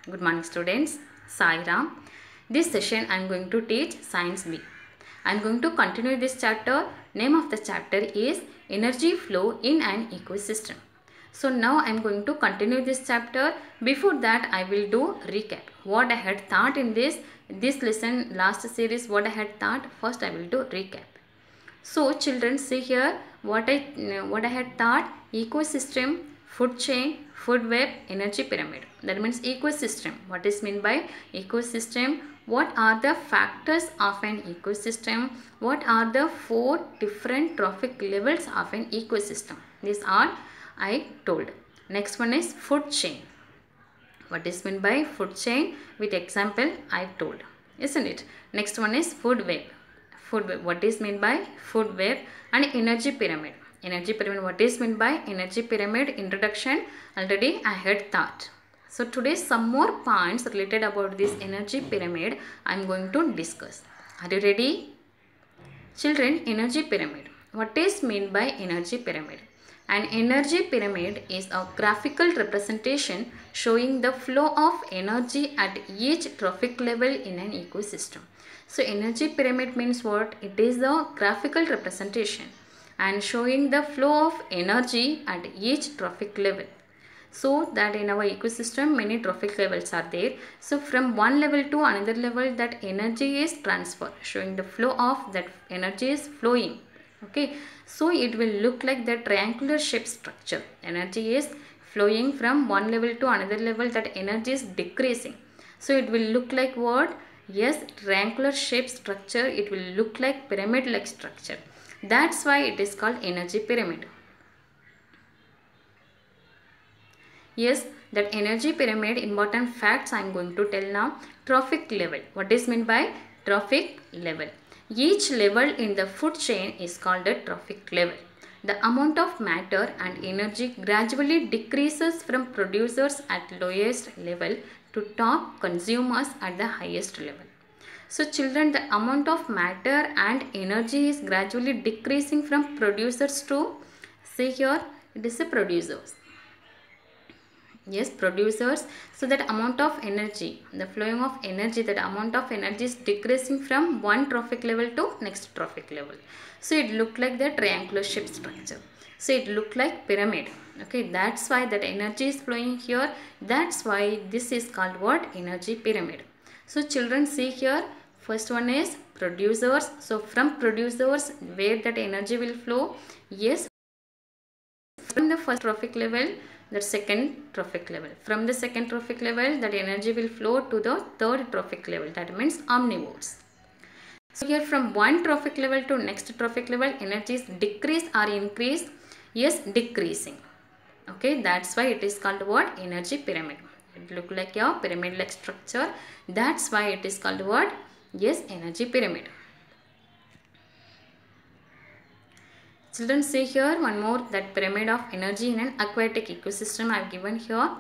Good morning students. Sai Ram. This session I am going to teach Science B. I am going to continue this chapter. Name of the chapter is Energy Flow in an Ecosystem. So now I am going to continue this chapter. Before that I will do recap. What I had thought in this lesson, last series, what I had thought. First I will do recap. So children, see here what I had thought: ecosystem, food chain, food web, energy pyramid. That means ecosystem. What is meant by ecosystem? What are the factors of an ecosystem? What are the 4 different trophic levels of an ecosystem? These are I told. Next one is food chain. What is meant by food chain? With example I told, isn't it? Next one is food web. Food web. What is meant by food web? And energy pyramid. Energy pyramid. What is meant by energy pyramid? Introduction already I had thought. So today some more points related about this energy pyramid I am going to discuss. Are you ready? Children, energy pyramid. What is meant by energy pyramid? An energy pyramid is a graphical representation showing the flow of energy at each trophic level in an ecosystem. So energy pyramid means what? It is the graphical representation and showing the flow of energy at each trophic level. So that in our ecosystem many trophic levels are there. So from one level to another level that energy is transferred, showing the flow of that energy is flowing. Okay, so it will look like the triangular shape structure. Energy is flowing from one level to another level, that energy is decreasing. So it will look like what? Yes, triangular shape structure. It will look like pyramid like structure. That's why it is called energy pyramid. Yes, that energy pyramid, important facts I am going to tell now. Trophic level. What is meant by trophic level? Each level in the food chain is called a trophic level. The amount of matter and energy gradually decreases from producers at lowest level to top consumers at the highest level. So children, the amount of matter and energy is gradually decreasing from producers to, see here, it is a producers. Yes, producers. So that amount of energy, the flowing of energy, that amount of energy is decreasing from one trophic level to next trophic level. So it looked like the triangular shape structure. So it looked like pyramid. Okay, that's why that energy is flowing here. That's why this is called what? Energy pyramid. So children, see here, first one is producers. So from producers, where that energy will flow? Yes, from the first trophic level, the second trophic level. From the second trophic level, that energy will flow to the third trophic level. That means omnivores. So here from one trophic level to next trophic level, energy is decrease or increase? Yes, decreasing. Okay, that's why it is called what? Energy pyramid. It look like a pyramid like structure. That's why it is called what? Yes, energy pyramid. Children, see here one more, that pyramid of energy in an aquatic ecosystem I have given here.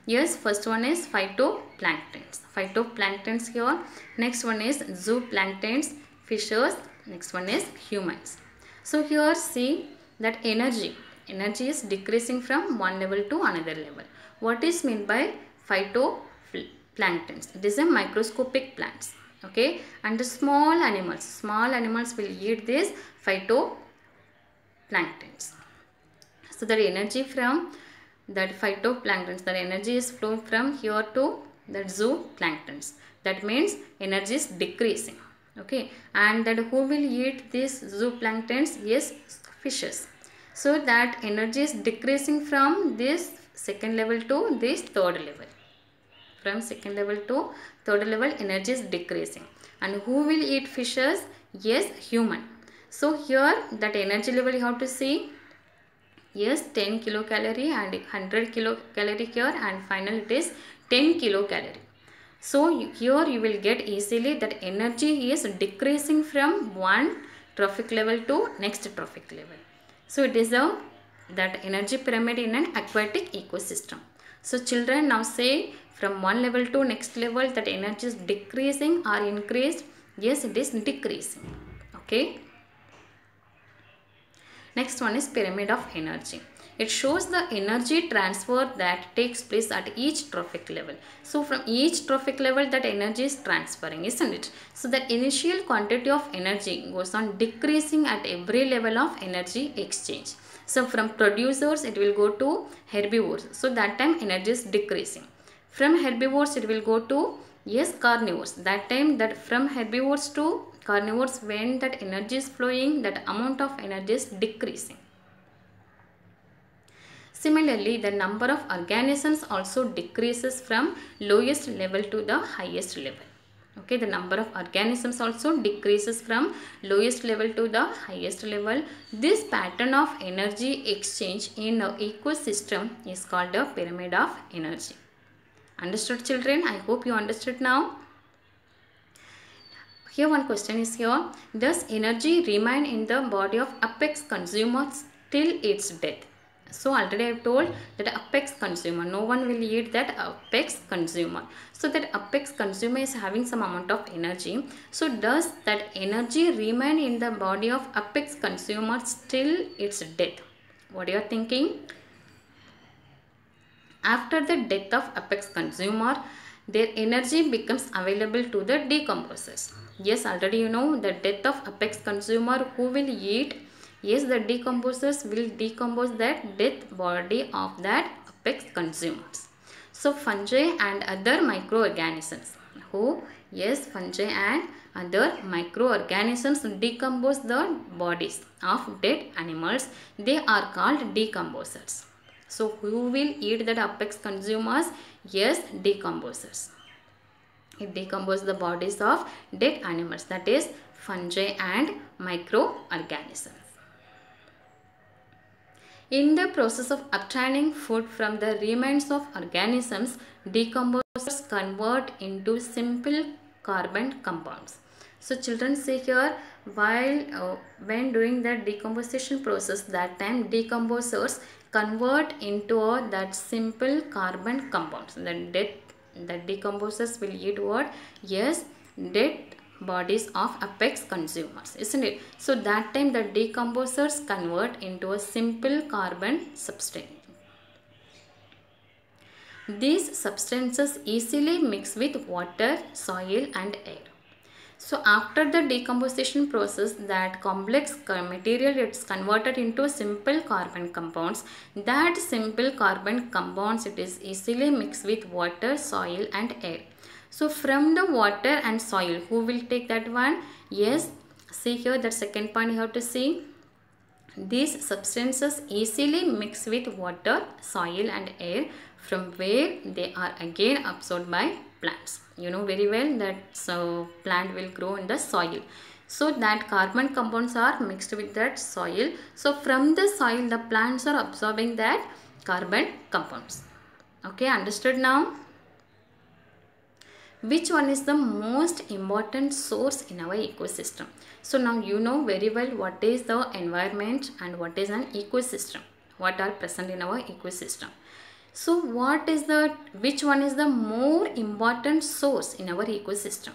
Yes, first one is phytoplanktons. Phytoplanktons here. Next one is zooplanktons, fishes. Next one is humans. So here see that energy is decreasing from one level to another level. What is meant by phytoplanktons? It is a microscopic plants. Okay, and the small animals will eat this phytoplanktons. So the energy from that phytoplanktons, the energy is flowing from here to that zooplanktons. That means energy is decreasing. Okay, and that who will eat these zooplanktons? Yes, fishes. So that energy is decreasing from this second level to this third level. From second level to third level, energy is decreasing. And who will eat fishes? Yes, human. So here that energy level you have to see. Yes, 10 kilocalorie and 100 kilocalorie here, and final it is 10 kilocalorie. So here you will get easily that energy is decreasing from one trophic level to next trophic level. So it is that energy pyramid in an aquatic ecosystem. So children, now say from one level to next level, that energy is decreasing or increased? Yes, it is decreasing. Okay. Next one is pyramid of energy. It shows the energy transfer that takes place at each trophic level. So from each trophic level that energy is transferring, isn't it? So the initial quantity of energy goes on decreasing at every level of energy exchange. So from producers it will go to herbivores. So that time energy is decreasing. From herbivores it will go to carnivores. That time that from herbivores to carnivores, when that energy is flowing, that amount of energy is decreasing. Similarly, the number of organisms also decreases from lowest level to the highest level. Okay, the number of organisms also decreases from lowest level to the highest level. This pattern of energy exchange in an ecosystem is called a pyramid of energy. Understood, children? I hope you understood now. Here one question is here. Does energy remain in the body of apex consumer till its death? So already I have told that apex consumer, no one will eat that apex consumer. So that apex consumer is having some amount of energy. So does that energy remain in the body of apex consumer till its death? What are you thinking? After the death of apex consumer, their energy becomes available to the decomposers. Yes, already you know the death of apex consumer, who will eat? Yes, the decomposers will decompose that dead body of that apex consumers. So fungi and other microorganisms. Who? Yes, fungi and other microorganisms decompose the bodies of dead animals. They are called decomposers. So who will eat that apex consumers? Yes, decomposers. It decomposes the bodies of dead animals, that is fungi and microorganisms. In the process of obtaining food from the remains of organisms, decomposers convert into simple carbon compounds. So children see here, while when doing the decomposition process, that time decomposers convert into that simple carbon compounds. The decomposers will eat what? Yes, dead bodies of apex consumers, isn't it? So that time the decomposers convert into a simple carbon substance. These substances easily mix with water, soil and air. So after the decomposition process, that complex material is converted into simple carbon compounds. That simple carbon compounds, it is easily mixed with water, soil and air. So from the water and soil, who will take that one? Yes, see here, that second point you have to see. These substances easily mix with water, soil and air, from where they are again absorbed by plants. You know very well that plant will grow in the soil. So that carbon compounds are mixed with that soil. So from the soil, the plants are absorbing that carbon compounds. Okay, understood now? Which one is the most important source in our ecosystem? So now you know very well what is the environment and what is an ecosystem, what are present in our ecosystem. So which one is the more important source in our ecosystem?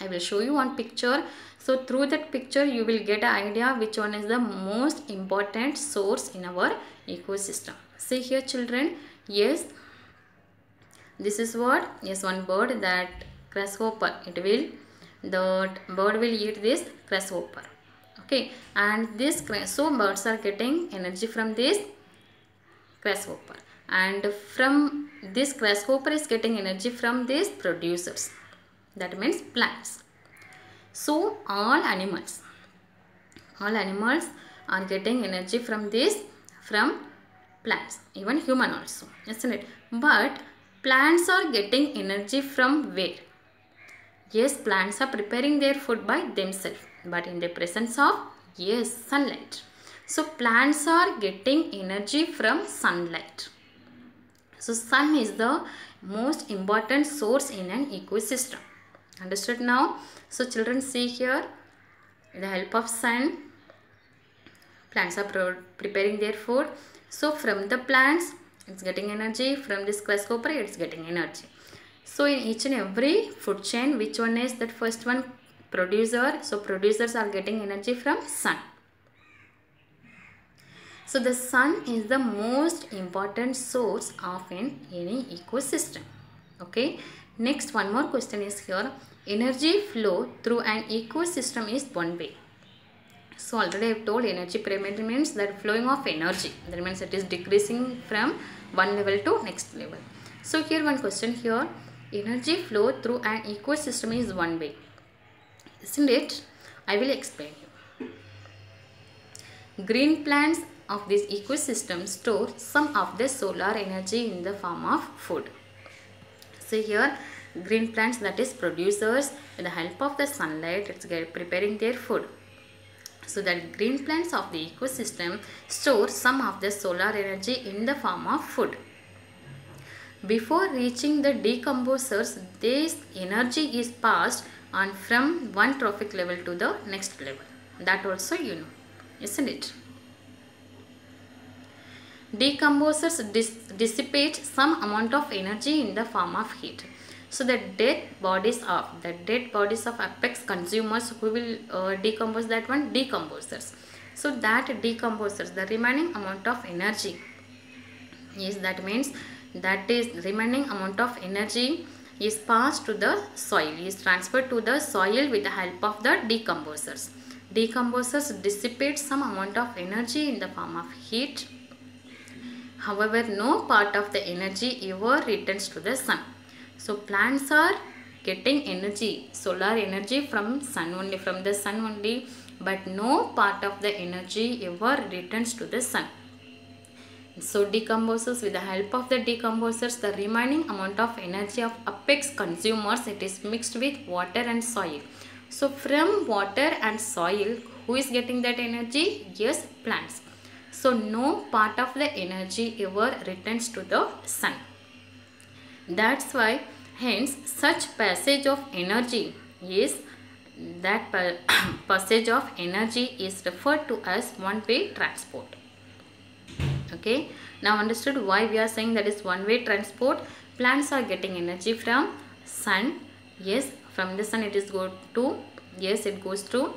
I will show you one picture. So through that picture you will get an idea which one is the most important source in our ecosystem. See here children, yes, this is what? Yes, one bird, that grasshopper. The bird will eat this grasshopper. Okay, and so birds are getting energy from this grasshopper, and from this grasshopper is getting energy from these producers. That means plants. So all animals are getting energy from plants, even human also, isn't it? But plants are getting energy from where? Yes, plants are preparing their food by themselves, but in the presence of, yes, sunlight. So plants are getting energy from sunlight. So sun is the most important source in an ecosystem. Understood now? So children see here, with the help of sun, plants are preparing their food. So from the plants, it's getting energy. From this grasshopper, it's getting energy. So in each and every food chain, which one is that first one? Producer. So producers are getting energy from sun. So the sun is the most important source of any ecosystem. Okay. Next, one more question is here. Energy flow through an ecosystem is one way. So already I have told energy pyramid means that flowing of energy. That means it is decreasing from one level to next level. So here one question here. Energy flow through an ecosystem is one way. Isn't it? I will explain you. Green plants of this ecosystem store some of the solar energy in the form of food. So here green plants, that is producers, with the help of the sunlight, it's preparing their food. So that green plants of the ecosystem store some of the solar energy in the form of food. Before reaching the decomposers, this energy is passed on from one trophic level to the next level. That also you know, isn't it? Decomposers dissipate some amount of energy in the form of heat. So the dead bodies of apex consumers, who will decompose that one? Decomposers. So that decomposers, the remaining amount of energy is, that means that is remaining amount of energy is passed to the soil, is transferred to the soil with the help of the decomposers. Decomposers dissipate some amount of energy in the form of heat. However, no part of the energy ever returns to the sun. So plants are getting energy, solar energy from sun only, from the sun only, but no part of the energy ever returns to the sun. So decomposers, with the help of the decomposers, the remaining amount of energy of apex consumers, it is mixed with water and soil. So from water and soil, who is getting that energy? Yes, plants. So no part of the energy ever returns to the sun. That's why hence such passage of energy is, that passage of energy is referred to as one-way transport. Okay, now understood why we are saying that is one-way transport. Plants are getting energy from sun. Yes, from the sun it is go to, yes, it goes to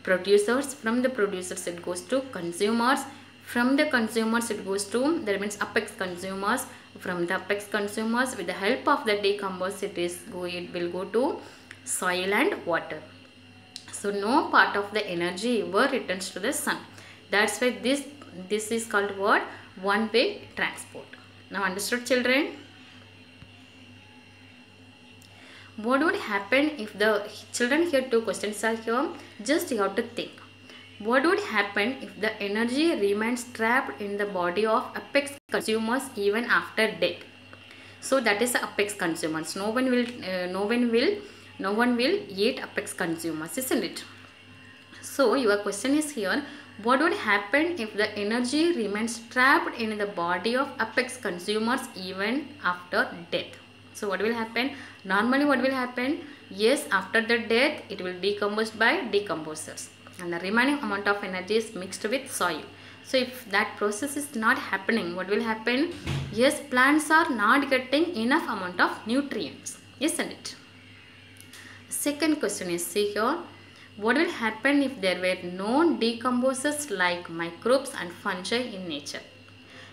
producers. From the producers it goes to consumers. From the consumers it goes to, that means apex consumers. From the apex consumers, with the help of the decomposers, it will go to soil and water. So no part of the energy ever returns to the sun. That's why this is called what? One-way transport. Now understood, children? What would happen if the children, here two questions are here, just you have to think. What would happen if the energy remains trapped in the body of apex consumers even after death? So that is the apex consumers. No one will eat apex consumers, isn't it? So your question is here, what would happen if the energy remains trapped in the body of apex consumers even after death? So what will happen? Normally what will happen? Yes, after the death it will decompose by decomposers, and the remaining amount of energy is mixed with soil. So if that process is not happening, what will happen? Yes, plants are not getting enough amount of nutrients, isn't it? Second question is, see here, what will happen if there were no decomposers like microbes and fungi in nature?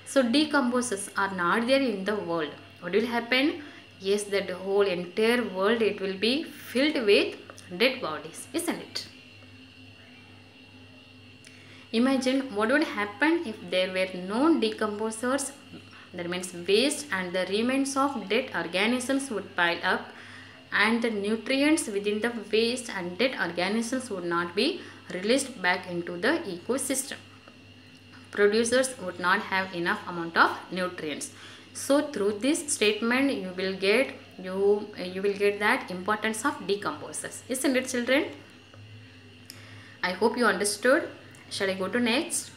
So decomposers are not there in the world. What will happen? Yes, that whole entire world, it will be filled with dead bodies, isn't it? Imagine what would happen if there were no decomposers. That means waste and the remains of dead organisms would pile up, and the nutrients within the waste and dead organisms would not be released back into the ecosystem. Producers would not have enough amount of nutrients. So through this statement you will get that importance of decomposers, isn't it, children? I hope you understood. Shall I go to next?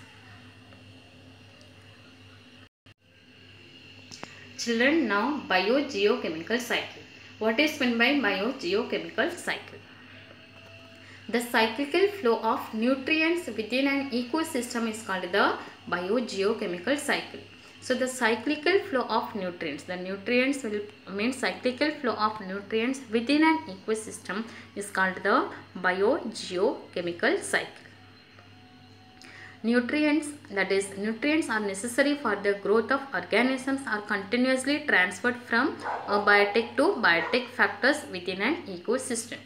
Children, now biogeochemical cycle. What is meant by biogeochemical cycle? The cyclical flow of nutrients within an ecosystem is called the biogeochemical cycle. So the cyclical flow of nutrients, the nutrients will mean cyclical flow of nutrients within an ecosystem is called the biogeochemical cycle. Nutrients, that is nutrients are necessary for the growth of organisms, are continuously transferred from abiotic to biotic factors within an ecosystem.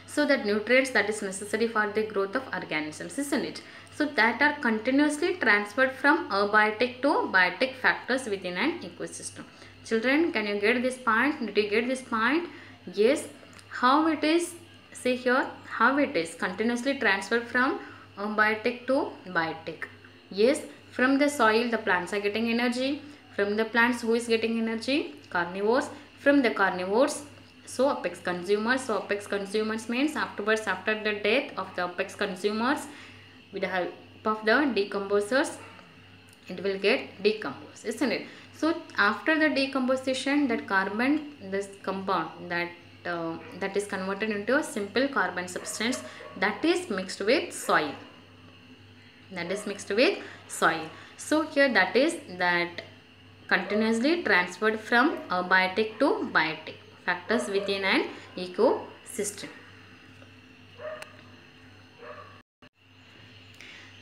So that nutrients that is necessary for the growth of organisms, isn't it? So that are continuously transferred from abiotic to biotic factors within an ecosystem. Children, can you get this point? Did you get this point? Yes. How it is? See here, how it is continuously transferred from abiotic to biotic. Yes, from the soil the plants are getting energy. From the plants, who is getting energy? Carnivores. From the carnivores, so apex consumers. So apex consumers means afterwards, after the death of the apex consumers, with the help of the decomposers, it will get decomposed, isn't it? So after the decomposition, that carbon, this compound that is converted into a simple carbon substance, that is mixed with soil. That is mixed with soil. So here that is that continuously transferred from abiotic to biotic factors within an ecosystem.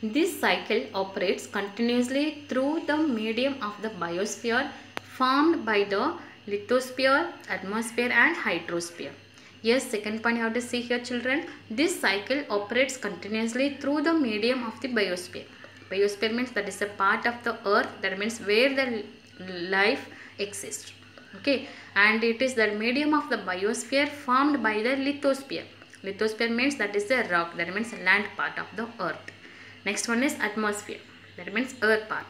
This cycle operates continuously through the medium of the biosphere formed by the lithosphere, atmosphere and hydrosphere. Yes, second point you have to see here, children. This cycle operates continuously through the medium of the biosphere. Biosphere means that is a part of the earth, that means where the life exists. Okay, and it is the medium of the biosphere formed by the lithosphere. Lithosphere means that is the rock, that means land part of the earth. Next one is atmosphere, that means earth part.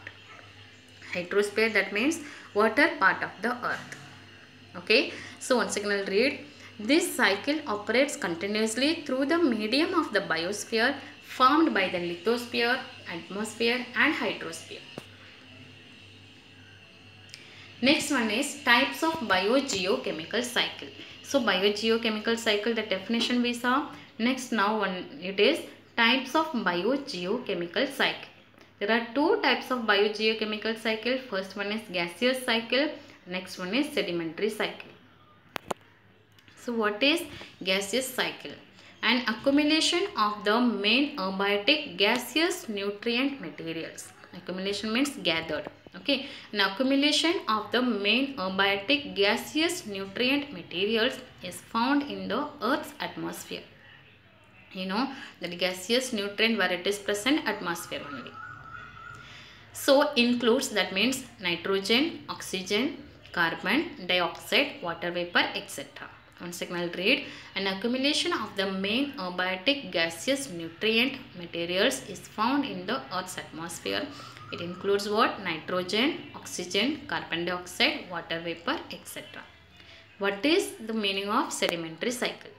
Hydrosphere, that means water part of the earth. Okay, so once again I'll read. This cycle operates continuously through the medium of the biosphere formed by the lithosphere, atmosphere and hydrosphere. Next one is types of biogeochemical cycle. So biogeochemical cycle, the definition we saw. Next now one it is types of biogeochemical cycle. There are two types of biogeochemical cycle. First one is gaseous cycle. Next one is sedimentary cycle. So what is gaseous cycle? An accumulation of the main abiotic gaseous nutrient materials. Accumulation means gathered. Okay, an accumulation of the main abiotic gaseous nutrient materials is found in the Earth's atmosphere. You know that gaseous nutrient, where it is present, atmosphere only. So includes, that means nitrogen, oxygen, carbon dioxide, water vapor, etc. Once again I'll read. An accumulation of the main abiotic gaseous nutrient materials is found in the Earth's atmosphere. It includes what? Nitrogen, oxygen, carbon dioxide, water vapor, etc. What is the meaning of sedimentary cycle?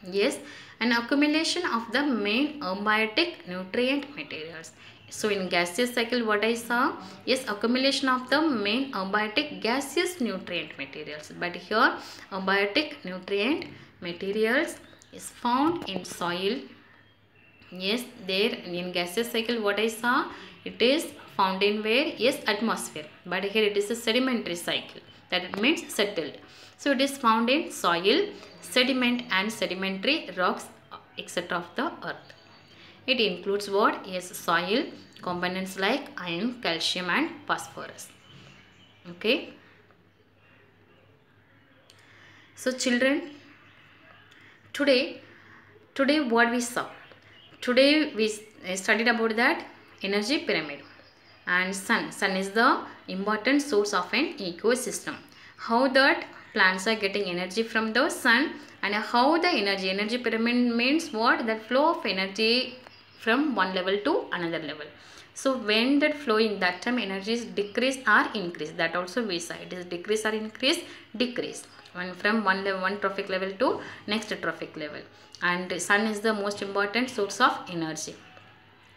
Yes, an accumulation of the main abiotic nutrient materials. So in gaseous cycle, what I saw? Yes, accumulation of the main abiotic gaseous nutrient materials. But here abiotic nutrient materials is found in soil. Yes, there in gaseous cycle what I saw, it is found in where? Yes, atmosphere. But here it is a sedimentary cycle. That means settled. So it is found in soil, sediment and sedimentary rocks, etc. of the earth. It includes what? Yes, soil, components like iron, calcium and phosphorus. Okay. So children, today what we saw? Today we studied about that energy pyramid and sun. Sun is the important source of an ecosystem. How that plants are getting energy from the sun, and how the energy pyramid means what? That flow of energy from one level to another level. So when that flowing, that time energy is decrease or increase. That also we saw. It is decrease or increase, decrease. From one trophic level to next trophic level. And sun is the most important source of energy.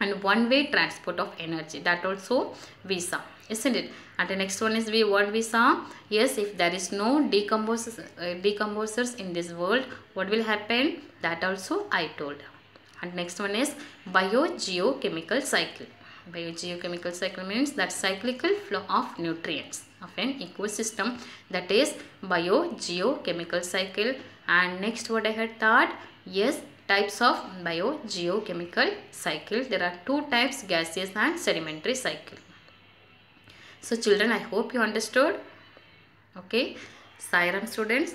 And one-way transport of energy, that also we saw, isn't it? And the next one is what we saw. Yes, if there is no decomposers in this world, what will happen? That also I told. And next one is biogeochemical cycle. Biogeochemical cycle means that cyclical flow of nutrients of an ecosystem, that is biogeochemical cycle. And next what I had thought, yes, types of biogeochemical cycle. There are two types, gaseous and sedimentary cycle. So children, I hope you understood. Okay, Sai Ram students.